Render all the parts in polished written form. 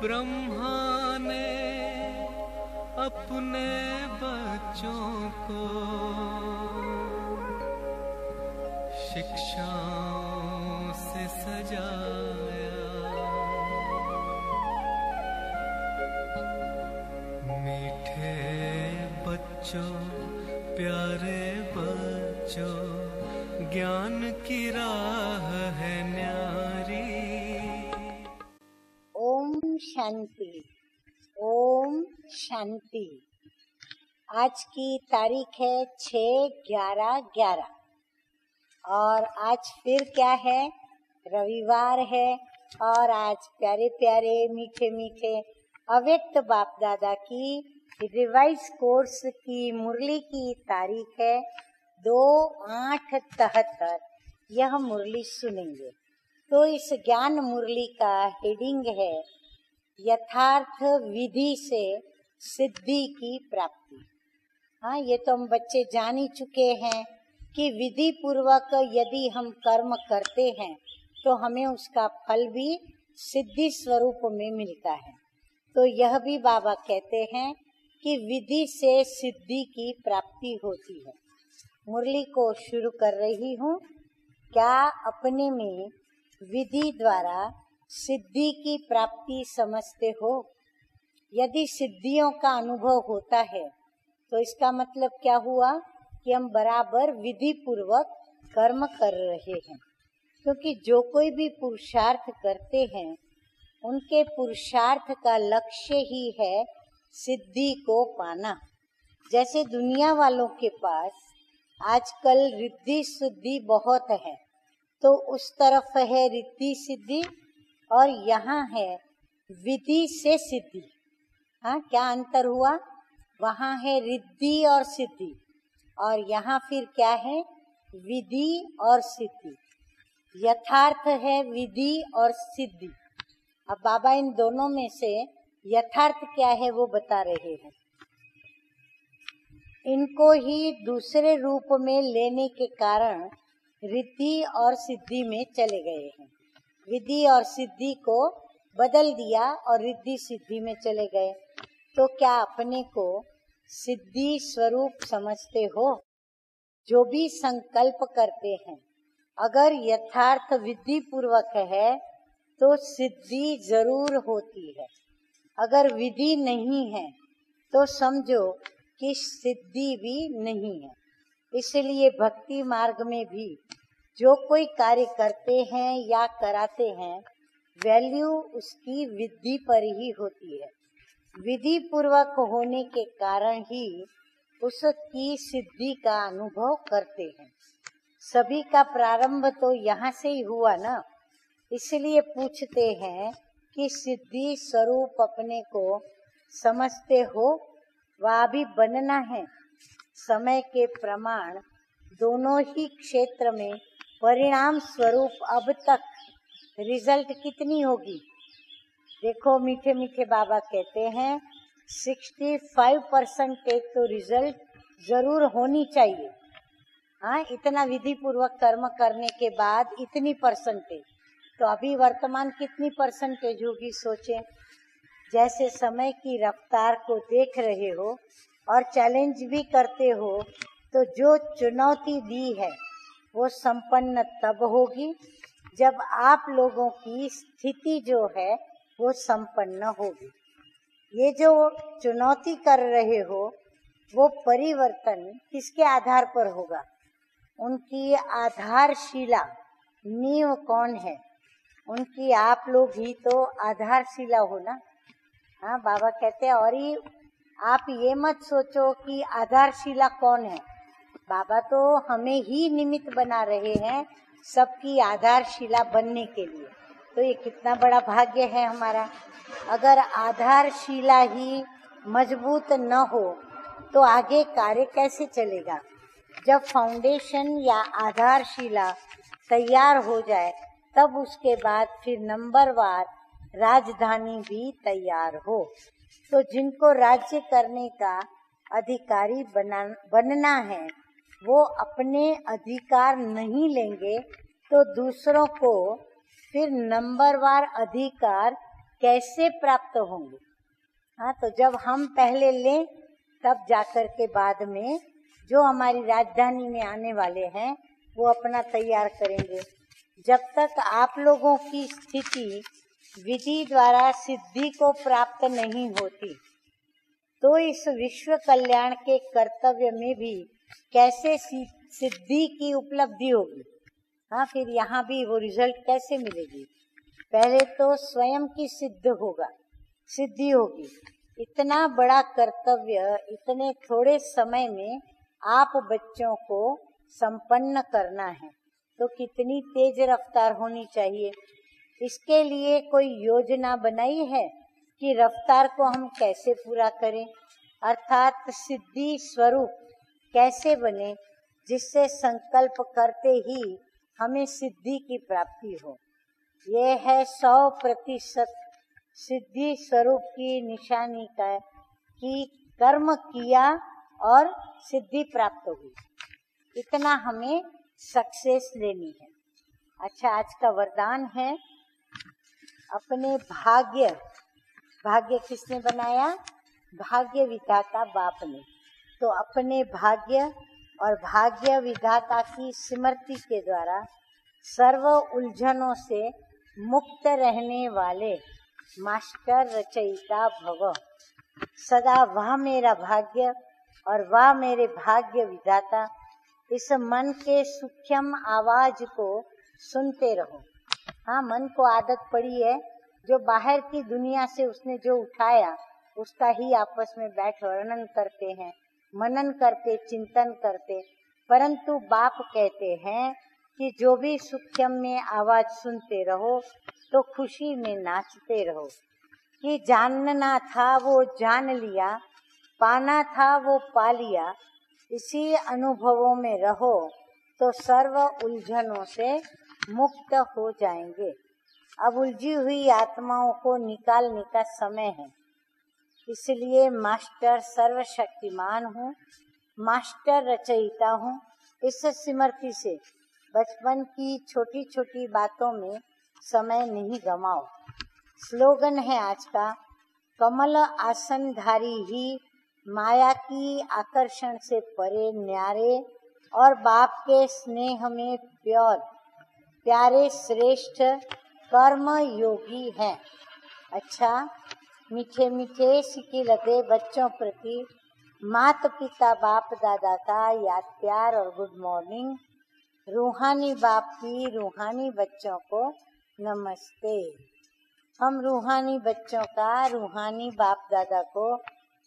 ब्रह्मा ने अपने बच्चों को शिक्षाओं से सजाया, मीठे बच्चों प्यारे बच्चों, ज्ञान की राह है न्यारी। ओम शांति, ओम शांति। आज की तारीख है 6/11/11 और आज फिर क्या है, रविवार है। और आज प्यारे प्यारे मीठे मीठे अव्यक्त बाप दादा की रिवाइज कोर्स की मुरली की तारीख है 2/8/73। यह मुरली सुनेंगे। तो इस ज्ञान मुरली का हेडिंग है यथार्थ विधि से सिद्धि की प्राप्ति। हाँ, ये तो हम बच्चे जान ही चुके हैं कि विधि पूर्वक यदि हम कर्म करते हैं तो हमें उसका फल भी सिद्धि स्वरूप में मिलता है। तो यह भी बाबा कहते हैं कि विधि से सिद्धि की प्राप्ति होती है। मुरली को शुरू कर रही हूँ। क्या अपने में विधि द्वारा सिद्धि की प्राप्ति समझते हो? यदि सिद्धियों का अनुभव होता है तो इसका मतलब क्या हुआ कि हम बराबर विधि पूर्वक कर्म कर रहे हैं। क्योंकि जो कोई भी पुरुषार्थ करते हैं उनके पुरुषार्थ का लक्ष्य ही है सिद्धि को पाना। जैसे दुनिया वालों के पास आजकल रिद्धि सिद्धि बहुत है, तो उस तरफ है रिद्धि सिद्धि और यहाँ है विधि से सिद्धि। हाँ, क्या अंतर हुआ? वहाँ है रिद्धि और सिद्धि और यहाँ फिर क्या है, विधि और सिद्धि। यथार्थ है विधि और सिद्धि। अब बाबा इन दोनों में से यथार्थ क्या है वो बता रहे हैं। इनको ही दूसरे रूप में लेने के कारण रिद्धि और सिद्धि में चले गए हैं। विधि और सिद्धि को बदल दिया और रिद्धि सिद्धि में चले गए। तो क्या अपने को सिद्धि स्वरूप समझते हो? जो भी संकल्प करते हैं अगर यथार्थ विधि पूर्वक है तो सिद्धि जरूर होती है। अगर विधि नहीं है तो समझो कि सिद्धि भी नहीं है। इसलिए भक्ति मार्ग में भी जो कोई कार्य करते हैं या कराते हैं, वैल्यू उसकी विधि पर ही होती है। विधि पूर्वक होने के कारण ही उसकी सिद्धि का अनुभव करते हैं। सभी का प्रारंभ तो यहाँ से ही हुआ ना। इसलिए पूछते हैं कि सिद्धि स्वरूप अपने को समझते हो? वह भी बनना है। समय के प्रमाण दोनों ही क्षेत्र में परिणाम स्वरूप अब तक रिजल्ट कितनी होगी? देखो मीठे मीठे बाबा कहते हैं 65% तो रिजल्ट जरूर होनी चाहिए। हाँ, इतना विधि पूर्वक कर्म करने के बाद इतनी परसेंटेज, तो अभी वर्तमान कितनी परसेंटेज होगी सोचें। जैसे समय की रफ्तार को देख रहे हो और चैलेंज भी करते हो, तो जो चुनौती दी है वो संपन्न तब होगी जब आप लोगों की स्थिति जो है वो संपन्न होगी। ये जो चुनौती कर रहे हो वो परिवर्तन किसके आधार पर होगा? उनकी आधारशिला नींव कौन है? उनकी आप लोग ही तो आधारशिला हो ना। हाँ, बाबा कहते हैं और ही आप ये मत सोचो कि आधारशिला कौन है। बाबा तो हमें ही निमित्त बना रहे हैं सबकी आधारशिला बनने के लिए। तो ये कितना बड़ा भाग्य है हमारा। अगर आधारशिला ही मजबूत न हो तो आगे कार्य कैसे चलेगा? जब फाउंडेशन या आधारशिला तैयार हो जाए तब उसके बाद फिर नंबरवार राजधानी भी तैयार हो। तो जिनको राज्य करने का अधिकारी बनना है वो अपने अधिकार नहीं लेंगे तो दूसरों को फिर नंबरवार अधिकार कैसे प्राप्त होंगे। हाँ, तो जब हम पहले लें तब जाकर के बाद में जो हमारी राजधानी में आने वाले हैं वो अपना तैयार करेंगे। जब तक आप लोगों की स्थिति विधि द्वारा सिद्धि को प्राप्त नहीं होती तो इस विश्व कल्याण के कर्तव्य में भी कैसे सिद्धि की उपलब्धि होगी। हाँ, फिर यहाँ भी वो रिजल्ट कैसे मिलेगी। पहले तो स्वयं की सिद्धि होगी। इतना बड़ा कर्तव्य इतने थोड़े समय में आप बच्चों को संपन्न करना है तो कितनी तेज रफ्तार होनी चाहिए। इसके लिए कोई योजना बनाई है कि रफ्तार को हम कैसे पूरा करें, अर्थात सिद्धि स्वरूप कैसे बने जिससे संकल्प करते ही हमें सिद्धि की प्राप्ति हो। ये है 100% सिद्धि स्वरूप की निशानी का कि कर्म किया और सिद्धि प्राप्त हुई। इतना हमें सक्सेस लेनी है। अच्छा, आज का वरदान है अपने भाग्य किसने बनाया? भाग्य विधाता बाप ने। तो अपने भाग्य और भाग्य विधाता की स्मृति के द्वारा सर्व उलझनों से मुक्त रहने वाले मास्टर रचयिता भव। सदा वह मेरा भाग्य और वह मेरे भाग्य विधाता, इस मन के सूक्ष्म आवाज को सुनते रहो। हाँ, मन को आदत पड़ी है जो बाहर की दुनिया से उसने जो उठाया उसका ही आपस में बैठ वर्णन करते हैं, मनन करते, चिंतन करते। परंतु बाप कहते हैं कि जो भी सूक्ष्म में आवाज सुनते रहो तो खुशी में नाचते रहो। कि जानना था वो जान लिया, पाना था वो पा लिया। इसी अनुभवों में रहो तो सर्व उलझनों से मुक्त हो जाएंगे। अब उलझी हुई आत्माओं को निकालने का समय है। इसलिए मास्टर सर्वशक्तिमान हूँ, मास्टर रचयिता हूँ। इस स्मृति से बचपन की छोटी छोटी बातों में समय नहीं गमाओ। स्लोगन है आज का, कमल आसनधारी ही माया की आकर्षण से परे न्यारे और बाप के स्नेह में प्यारे श्रेष्ठ कर्म योगी है। अच्छा, मीठे मीठे सिकिलते बच्चों प्रति माता पिता बाप दादा का याद प्यार और गुड मॉर्निंग। रूहानी बाप की रूहानी बच्चों को नमस्ते। हम रूहानी बच्चों का रूहानी बाप दादा को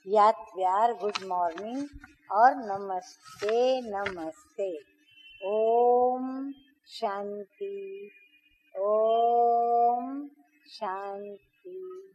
याद प्यार, गुड मॉर्निंग और नमस्ते नमस्ते। ओम शांति, ओम शांति।